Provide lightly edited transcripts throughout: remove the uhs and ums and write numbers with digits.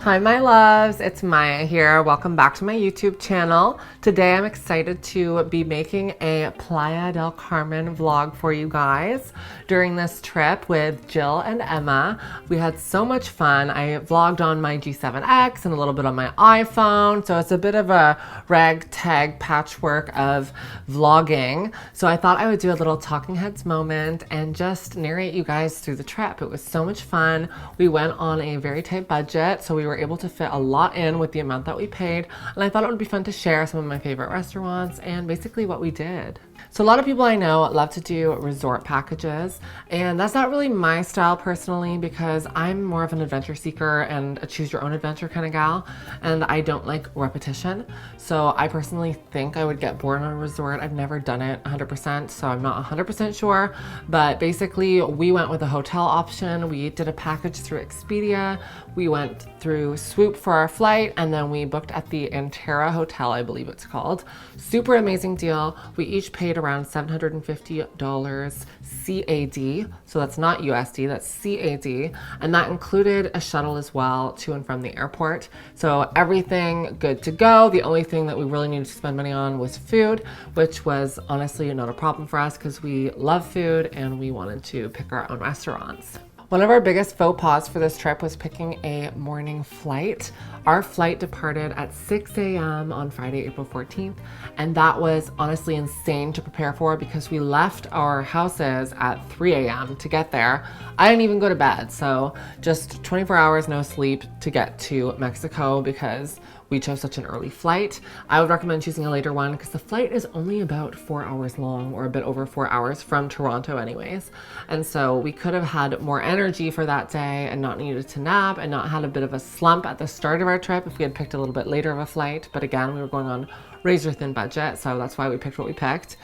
Hi my loves, it's Maya here. Welcome back to my YouTube channel. Today I'm excited to be making a Playa del Carmen vlog for you guys. During this trip with Jill and Emma, we had so much fun. I vlogged on my G7X and a little bit on my iPhone, so it's a bit of a ragtag patchwork of vlogging. So I thought I would do a little talking heads moment and just narrate you guys through the trip. It was so much fun. We went on a very tight budget, so we were able to fit a lot in with the amount that we paid, and I thought it would be fun to share some of my favorite restaurants and basically what we did. So a lot of people I know love to do resort packages, and that's not really my style personally because I'm more of an adventure seeker and a choose your own adventure kind of gal, and I don't like repetition. So I personally think I would get bored on a resort. I've never done it 100%, so I'm not 100% sure, but basically we went with a hotel option. We did a package through Expedia. We went through Swoop for our flight, and then we booked at the ANTERA hotel, I believe it's called. Super amazing deal. We each paid around $750 CAD, so that's not USD, that's CAD, and that included a shuttle as well to and from the airport. So everything good to go. The only thing that we really needed to spend money on was food, which was honestly not a problem for us because we love food and we wanted to pick our own restaurants. One of our biggest faux pas for this trip was picking a morning flight. Our flight departed at 6 a.m. on Friday, April 14th, and that was honestly insane to prepare for because we left our houses at 3 a.m. to get there. I didn't even go to bed, so just 24 hours no sleep to get to Mexico because we chose such an early flight. I would recommend choosing a later one because the flight is only about 4 hours long, or a bit over 4 hours from Toronto anyways. And so we could have had more energy for that day and not needed to nap and not had a bit of a slump at the start of our trip if we had picked a little bit later of a flight. But again, we were going on razor thin budget, so that's why we picked what we picked.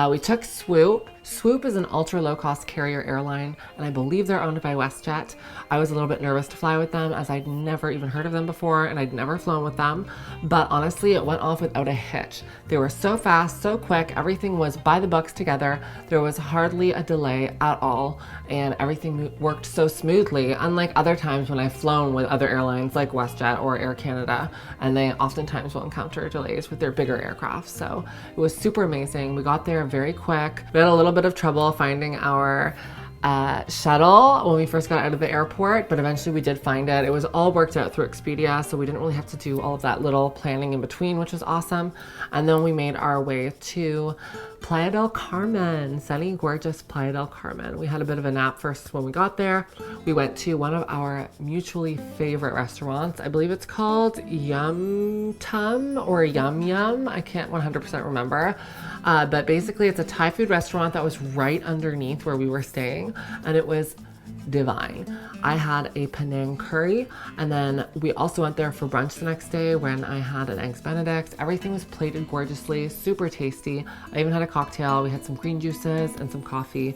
We took Swoop. Swoop is an ultra low cost carrier airline, and I believe they're owned by WestJet. I was a little bit nervous to fly with them as I'd never even heard of them before and I'd never flown with them, but honestly it went off without a hitch. They were so fast, so quick, everything was by the books together. There was hardly a delay at all, and everything worked so smoothly, unlike other times when I've flown with other airlines like WestJet or Air Canada, and they oftentimes will encounter delays with their bigger aircraft. So it was super amazing. We got there very quick. We had a little bit of trouble finding our shuttle when we first got out of the airport, but eventually we did find it. It was all worked out through Expedia, so we didn't really have to do all of that little planning in between, which was awesome. And then we made our way to Playa del Carmen, sunny, gorgeous Playa del Carmen. We had a bit of a nap first when we got there. We went to one of our mutually favorite restaurants. I believe it's called Yum Tum or Yum Yum. I can't 100% remember. But basically it's a Thai food restaurant that was right underneath where we were staying, and it was divine. I had a Penang curry, and then we also went there for brunch the next day when I had an Eggs Benedict. Everything was plated gorgeously, super tasty. I even had a cocktail. We had some green juices and some coffee.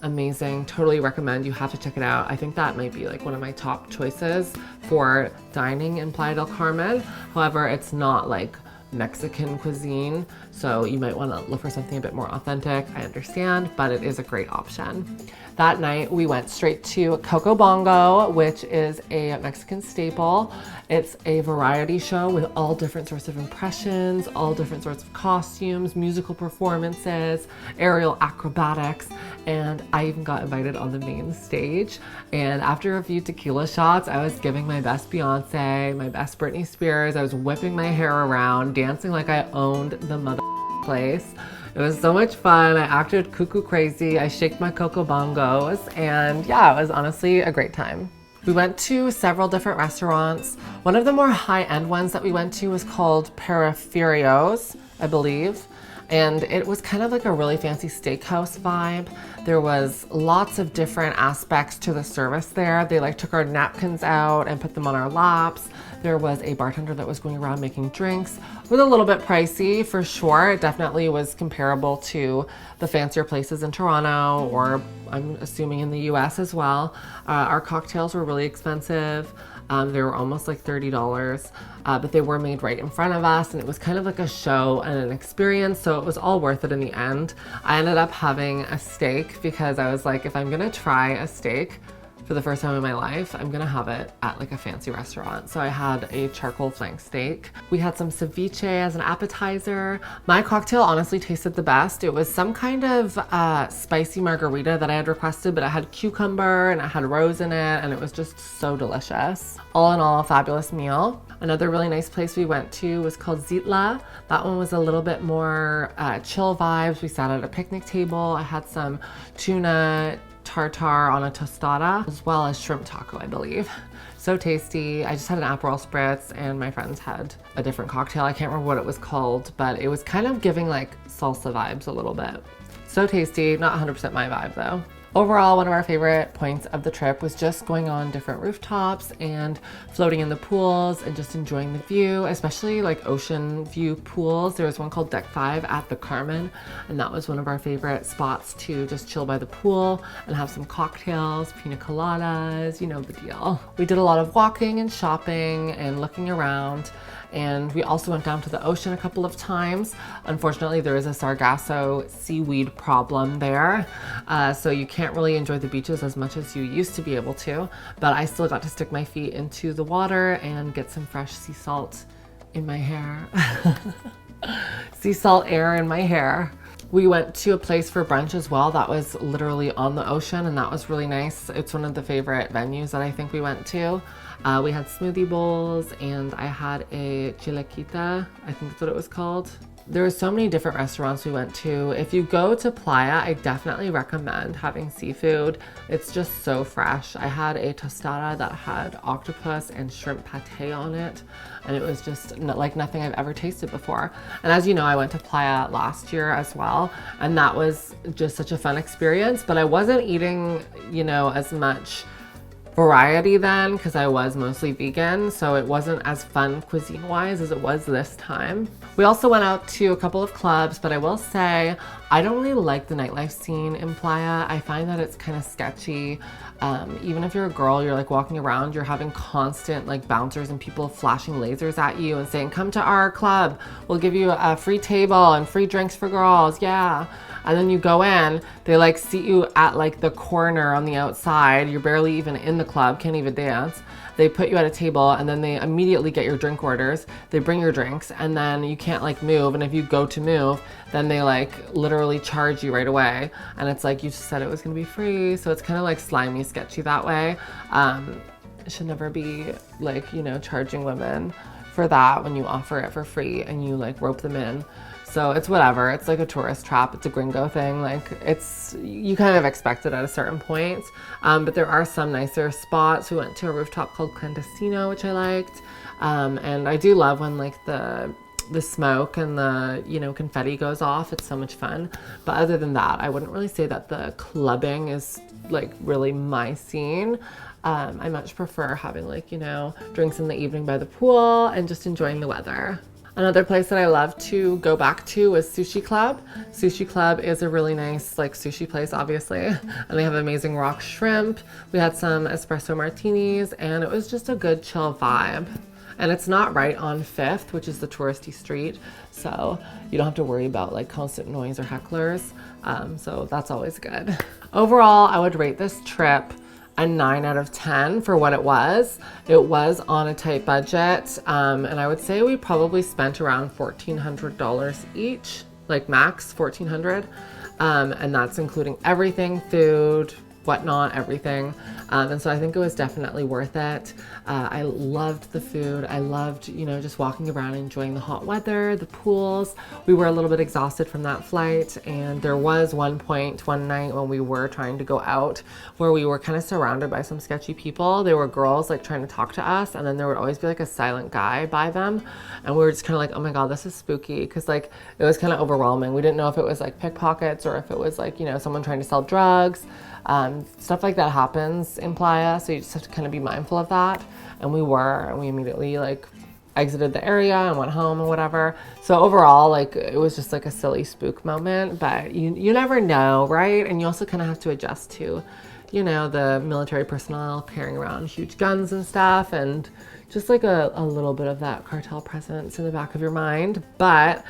Amazing. Totally recommend. You have to check it out. I think that might be like one of my top choices for dining in Playa del Carmen. However, it's not like Mexican cuisine, so you might want to look for something a bit more authentic. I understand, but it is a great option. That night we went straight to Coco Bongo, which is a Mexican staple. It's a variety show with all different sorts of impressions, all different sorts of costumes, musical performances, aerial acrobatics, and I even got invited on the main stage. And after a few tequila shots, I was giving my best Beyonce, my best Britney Spears. I was whipping my hair around, dancing like I owned the mother place. It was so much fun. I acted cuckoo crazy. I shaked my Coco Bongos, and yeah, it was honestly a great time. We went to several different restaurants. One of the more high-end ones that we went to was called Periferios, I believe. And it was kind of like a really fancy steakhouse vibe. There was lots of different aspects to the service there. They like took our napkins out and put them on our laps. There was a bartender that was going around making drinks. It was a little bit pricey for sure. It definitely was comparable to the fancier places in Toronto, or I'm assuming in the US as well. Our cocktails were really expensive. They were almost like $30, but they were made right in front of us, and it was kind of like a show and an experience, so it was all worth it in the end. I ended up having a steak because I was like, if I'm gonna try a steak, for the first time in my life, I'm gonna have it at like a fancy restaurant. So I had a charcoal flank steak. We had some ceviche as an appetizer. My cocktail honestly tasted the best. It was some kind of spicy margarita that I had requested, but it had cucumber and it had rose in it, and it was just so delicious. All in all, a fabulous meal. Another really nice place we went to was called Zitla. That one was a little bit more chill vibes. We sat at a picnic table. I had some tuna tartare on a tostada, as well as shrimp taco, I believe. So tasty. I just had an Aperol spritz, and my friends had a different cocktail. I can't remember what it was called, but it was kind of giving like salsa vibes a little bit. So tasty, not 100% my vibe though. Overall, one of our favorite points of the trip was just going on different rooftops and floating in the pools and just enjoying the view, especially like ocean view pools. There was one called Deck 5 at the Carmen, and that was one of our favorite spots to just chill by the pool and have some cocktails, pina coladas, you know the deal. We did a lot of walking and shopping and looking around. And we also went down to the ocean a couple of times. Unfortunately, there is a Sargasso seaweed problem there. So you can't really enjoy the beaches as much as you used to be able to. But I still got to stick my feet into the water and get some fresh sea salt in my hair. Sea salt air in my hair. We went to a place for brunch as well that was literally on the ocean, and that was really nice. It's one of the favorite venues that I think we went to. We had smoothie bowls, and I had a chilaquita, I think that's what it was called. There were so many different restaurants we went to. If you go to Playa, I definitely recommend having seafood. It's just so fresh. I had a tostada that had octopus and shrimp pate on it, and it was just like nothing I've ever tasted before. And as you know, I went to Playa last year as well, and that was just such a fun experience, but I wasn't eating, you know, as much variety then because I was mostly vegan, so it wasn't as fun cuisine wise as it was this time. We also went out to a couple of clubs, but I will say I don't really like the nightlife scene in Playa. I find that it's kind of sketchy. Even if you're a girl, you're like walking around, you're having constant like bouncers and people flashing lasers at you and saying, come to our club, we'll give you a free table and free drinks for girls, yeah. And then you go in, they like seat you at like the corner on the outside. You're barely even in the club, can't even dance. They put you at a table, and then they immediately get your drink orders. They bring your drinks, and then you can't like move. And if you go to move, then they like literally charge you right away. And it's like, you just said it was gonna be free. So it's kind of like slimy, sketchy that way. It should never be like, you know, charging women for that when you offer it for free and you like rope them in. So it's whatever. It's like a tourist trap. It's a gringo thing. Like you kind of expect it at a certain point. But there are some nicer spots. We went to a rooftop called Clandestino, which I liked. And I do love when like the smoke and the, you know, confetti goes off. It's so much fun. But other than that, I wouldn't really say that the clubbing is like really my scene. I much prefer having like, you know, drinks in the evening by the pool and just enjoying the weather. Another place that I love to go back to is Sushi Club. Sushi Club is a really nice like sushi place, obviously, and they have amazing rock shrimp. We had some espresso martinis, and it was just a good chill vibe. And it's not right on 5th, which is the touristy street, so you don't have to worry about like constant noise or hecklers. So that's always good. Overall, I would rate this trip a 9 out of 10 for what it was. It was on a tight budget, and I would say we probably spent around $1,400 each, like max $1,400, and that's including everything, food, whatnot, everything. And so I think it was definitely worth it. I loved the food. I loved, you know, just walking around, enjoying the hot weather, the pools. We were a little bit exhausted from that flight, and there was one night when we were trying to go out where we were kind of surrounded by some sketchy people. They were girls like trying to talk to us, and then there would always be like a silent guy by them, and we were just kind of like, oh my god, this is spooky, because like it was kind of overwhelming. We didn't know if it was like pickpockets or if it was like, you know, someone trying to sell drugs. Stuff like that happens in Playa, so you just have to kind of be mindful of that. And we immediately like exited the area and went home and whatever. So overall, like it was just like a silly spook moment, but you never know, right? And you also kind of have to adjust to, you know, the military personnel carrying around huge guns and stuff, and just like a little bit of that cartel presence in the back of your mind. But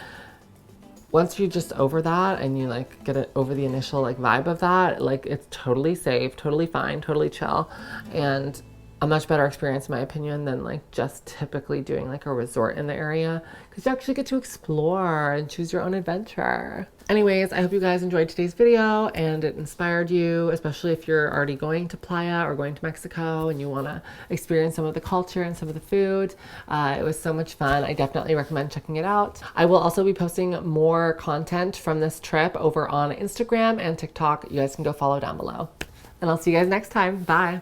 once you're just over that and you like get it over the initial like vibe of that, like it's totally safe, totally fine, totally chill, and a much better experience in my opinion than like just typically doing like a resort in the area, because you actually get to explore and choose your own adventure. Anyways, I hope you guys enjoyed today's video and it inspired you, especially if you're already going to Playa or going to Mexico and you want to experience some of the culture and some of the food. It was so much fun. I definitely recommend checking it out. I will also be posting more content from this trip over on Instagram and TikTok. You guys can go follow down below. And I'll see you guys next time. Bye.